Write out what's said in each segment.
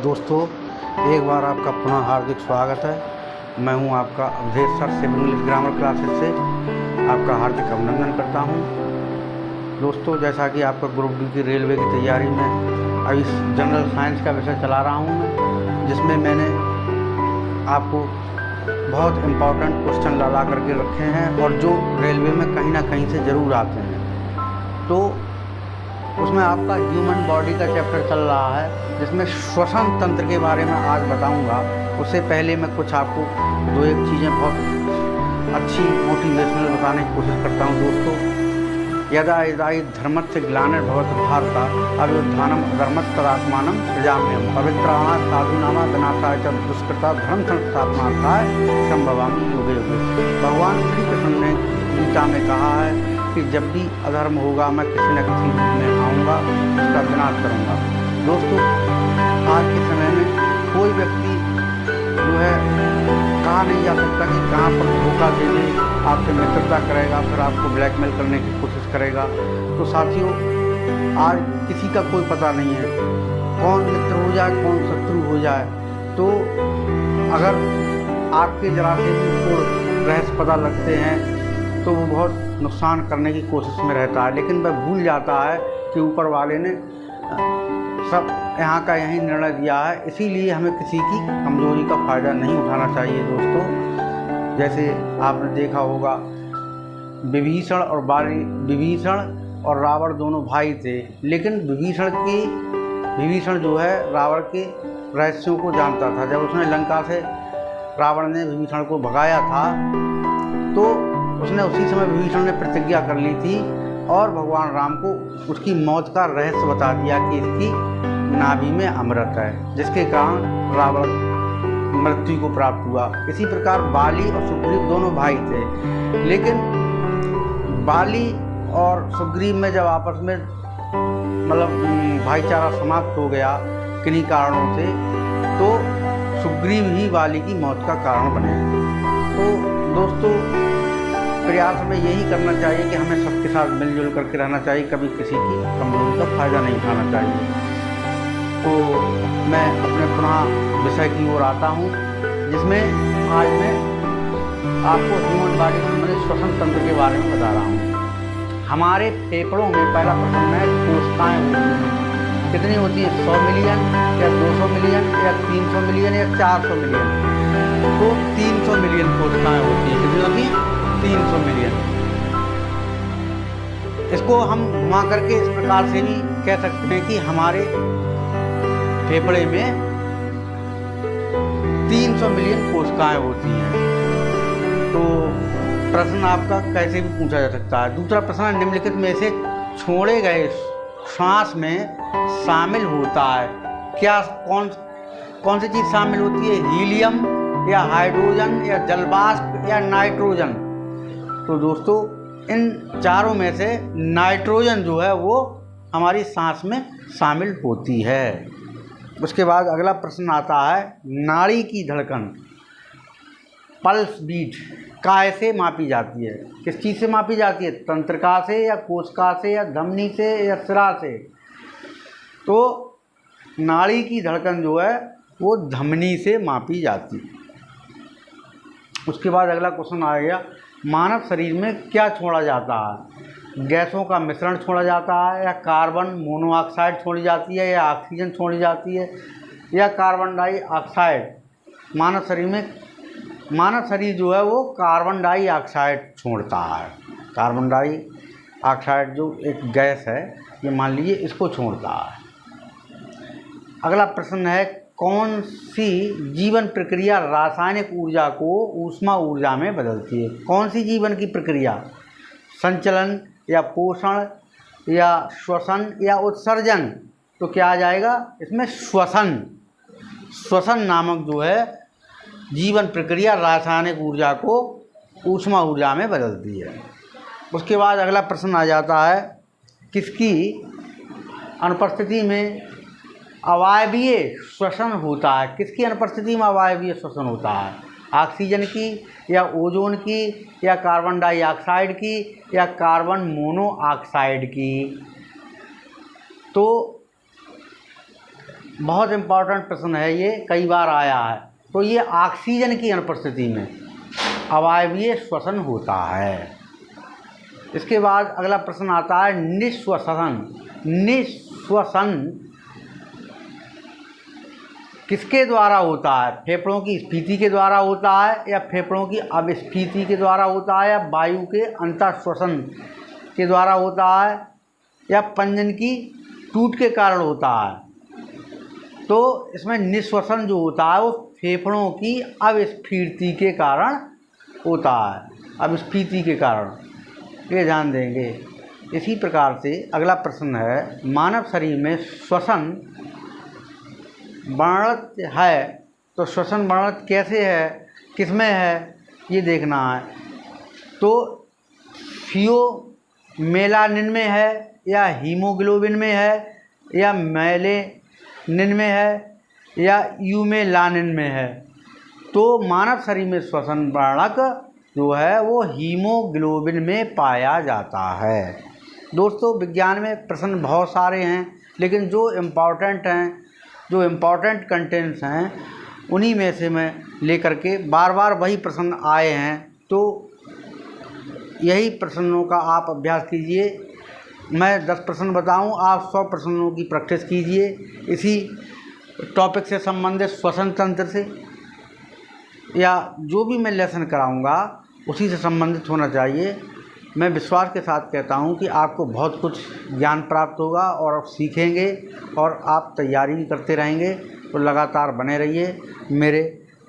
दोस्तों, एक बार आपका पुनः हार्दिक स्वागत है। मैं हूं आपका अवधेश सर से इंग्लिश ग्रामर क्लासेस से आपका हार्दिक अभिनंदन करता हूं। दोस्तों, जैसा कि आपका ग्रुप डी की रेलवे की तैयारी में अभी जनरल साइंस का विषय चला रहा हूं मैं, जिसमें मैंने आपको बहुत इम्पोर्टेंट क्वेश्चन ला करके रखे हैं और जो रेलवे में कहीं ना कहीं से ज़रूर आते हैं। तो उसमें आपका ह्यूमन बॉडी का चैप्टर चल रहा है, जिसमें श्वसन तंत्र के बारे में आज बताऊंगा। उससे पहले मैं कुछ आपको दो एक चीज़ें बहुत अच्छी मोटिवेशनल बताने की कोशिश करता हूं। दोस्तों, यदा यदा धर्मस्य ग्लानिर्भवति भारत अभ्युत्थानम् अधर्मस्य तदात्मानं सृजाम्यहम् पवित्राणां साधूनां विनाशाय च दुष्कृता धर्म संस्थापनार्थाय संभवामि युगे युगे। भगवान श्री कृष्ण ने गीता में कहा है कि जब भी अधर्म होगा मैं किसी न किसी रूप में आऊँगा, उसका विनाश करूँगा। दोस्तों, आज के समय में कोई व्यक्ति जो है कहा नहीं जा सकता कि कहाँ पर धोखा दे दे, आपसे मित्रता करेगा, फिर आपको ब्लैकमेल करने की कोशिश करेगा। तो साथियों, आज किसी का कोई पता नहीं है, कौन मित्र हो जाए कौन शत्रु हो जाए। तो अगर आपके जरा से भी उसको रहस्य पता लगते हैं तो वो बहुत नुकसान करने की कोशिश में रहता है, लेकिन वह भूल जाता है कि ऊपर वाले ने सब यहाँ का यही निर्णय दिया है। इसीलिए हमें किसी की कमजोरी का फ़ायदा नहीं उठाना चाहिए। दोस्तों, जैसे आपने देखा होगा विभीषण और रावण दोनों भाई थे, लेकिन विभीषण जो है रावण के रहस्यों को जानता था। जब उसने लंका से रावण ने विभीषण को भगाया था तो उसने उसी समय विभीषण ने प्रतिज्ञा कर ली थी और भगवान राम को उसकी मौत का रहस्य बता दिया कि इसकी नाभि में अमृत है, जिसके कारण रावण मृत्यु को प्राप्त हुआ। इसी प्रकार बाली और सुग्रीव दोनों भाई थे, लेकिन बाली और सुग्रीव में जब आपस में भाईचारा समाप्त हो गया किन्हीं कारणों से, तो सुग्रीव ही बाली की मौत का कारण बने। तो दोस्तों, प्रयास में यही करना चाहिए कि हमें सबके साथ मिलजुल करके रहना चाहिए, कभी किसी की कमजोरी का फ़ायदा नहीं उठाना चाहिए। तो मैं अपने पुनः विषय की ओर आता हूँ, जिसमें आज मैं आपको ह्यूमन बॉडी संबंधित श्वसन तंत्र के बारे में बता रहा हूँ। हमारे फेफड़ों में पहला प्रश्न है कोशिकाएँ होती हैं। कितनी होती हैं? 100 मिलियन या 200 मिलियन या 300 मिलियन या 400 मिलियन? तो 300 मिलियन कोशिकाएँ होती हैं। कितनी होती हैं? 300 मिलियन। इसको हम घुमा करके इस प्रकार से भी कह सकते हैं कि हमारे फेफड़े में 300 मिलियन कोशिकाएं होती हैं। तो प्रश्न आपका कैसे भी पूछा जा सकता है। दूसरा प्रश्न, निम्नलिखित में से छोड़े गए श्वास में शामिल होता है क्या? कौन सी चीज़ शामिल होती है? हीलियम या हाइड्रोजन या जलवाष्प या नाइट्रोजन? तो दोस्तों, इन चारों में से नाइट्रोजन जो है वो हमारी सांस में शामिल होती है। उसके बाद अगला प्रश्न आता है, नाड़ी की धड़कन पल्स बीट कैसे मापी जाती है? किस चीज़ से मापी जाती है? तंत्रिका से या कोशिका से या धमनी से या सिरा से? तो नाड़ी की धड़कन जो है वो धमनी से मापी जाती है। उसके बाद अगला क्वेश्चन आ गया, मानव शरीर में क्या छोड़ा जाता है? गैसों का मिश्रण छोड़ा जाता है या कार्बन मोनोऑक्साइड छोड़ी जाती है या ऑक्सीजन छोड़ी जाती है या कार्बन डाइऑक्साइड? मानव शरीर जो है वो कार्बन डाइऑक्साइड छोड़ता है। कार्बन डाइऑक्साइड जो एक गैस है, ये मान लीजिए इसको छोड़ता है। अगला प्रश्न है, कौन सी जीवन प्रक्रिया रासायनिक ऊर्जा को ऊष्मा ऊर्जा में बदलती है? कौन सी जीवन की प्रक्रिया? संचलन या पोषण या श्वसन या उत्सर्जन? तो क्या आ जाएगा इसमें? श्वसन नामक जो है जीवन प्रक्रिया रासायनिक ऊर्जा को ऊष्मा ऊर्जा में बदलती है। उसके बाद अगला प्रश्न आ जाता है, किसकी अनुपस्थिति में अवायवीय श्वसन होता है? किसकी अनुपस्थिति में अवायवीय श्वसन होता है? ऑक्सीजन की या ओजोन की या कार्बन डाइऑक्साइड की या कार्बन मोनोऑक्साइड की? तो बहुत इम्पोर्टेंट प्रश्न है, ये कई बार आया है। तो ये ऑक्सीजन की अनुपस्थिति में अवायवीय श्वसन होता है। इसके बाद अगला प्रश्न आता है निःश्वसन। निःश्वसन किसके द्वारा होता है? फेफड़ों की स्फीति के द्वारा होता है, या फेफड़ों की अपस्फीति के द्वारा होता है, या वायु के अंतःश्वसन के द्वारा होता है, या पंजन की टूट के कारण होता है? तो इसमें निःश्वसन जो होता है वो फेफड़ों की अपस्फीति के कारण होता है, अपस्फीति के कारण, ये ध्यान देंगे। इसी प्रकार से अगला प्रश्न है मानव शरीर में श्वसन वर्णत है, तो श्वसन वर्णत कैसे है, किसमें है, ये देखना है। तो फियोमेलानिन में है, या हीमोग्लोबिन में है, या मेलेनिन में है, या यूमेलानिन में है? तो मानव शरीर में श्वसन वर्णक जो है वो हीमोग्लोबिन में पाया जाता है। दोस्तों, विज्ञान में प्रश्न बहुत सारे हैं, लेकिन जो इम्पॉर्टेंट हैं, जो इम्पॉर्टेंट कंटेंट्स हैं, उन्हीं में से मैं लेकर के बार बार वही प्रश्न आए हैं, तो यही प्रश्नों का आप अभ्यास कीजिए। मैं 10 प्रश्न बताऊं, आप 100 प्रश्नों की प्रैक्टिस कीजिए इसी टॉपिक से संबंधित, श्वसन तंत्र से, या जो भी मैं लेसन कराऊंगा उसी से संबंधित होना चाहिए। मैं विश्वास के साथ कहता हूं कि आपको बहुत कुछ ज्ञान प्राप्त होगा और आप सीखेंगे और आप तैयारी भी करते रहेंगे। तो लगातार बने रहिए मेरे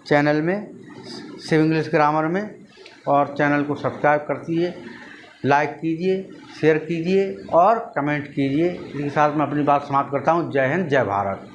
चैनल में, सिव इंग्लिश ग्रामर में, और चैनल को सब्सक्राइब करतिए, लाइक कीजिए, शेयर कीजिए और कमेंट कीजिए। इसी के साथ मैं अपनी बात समाप्त करता हूँ। जय हिंद, जय भारत।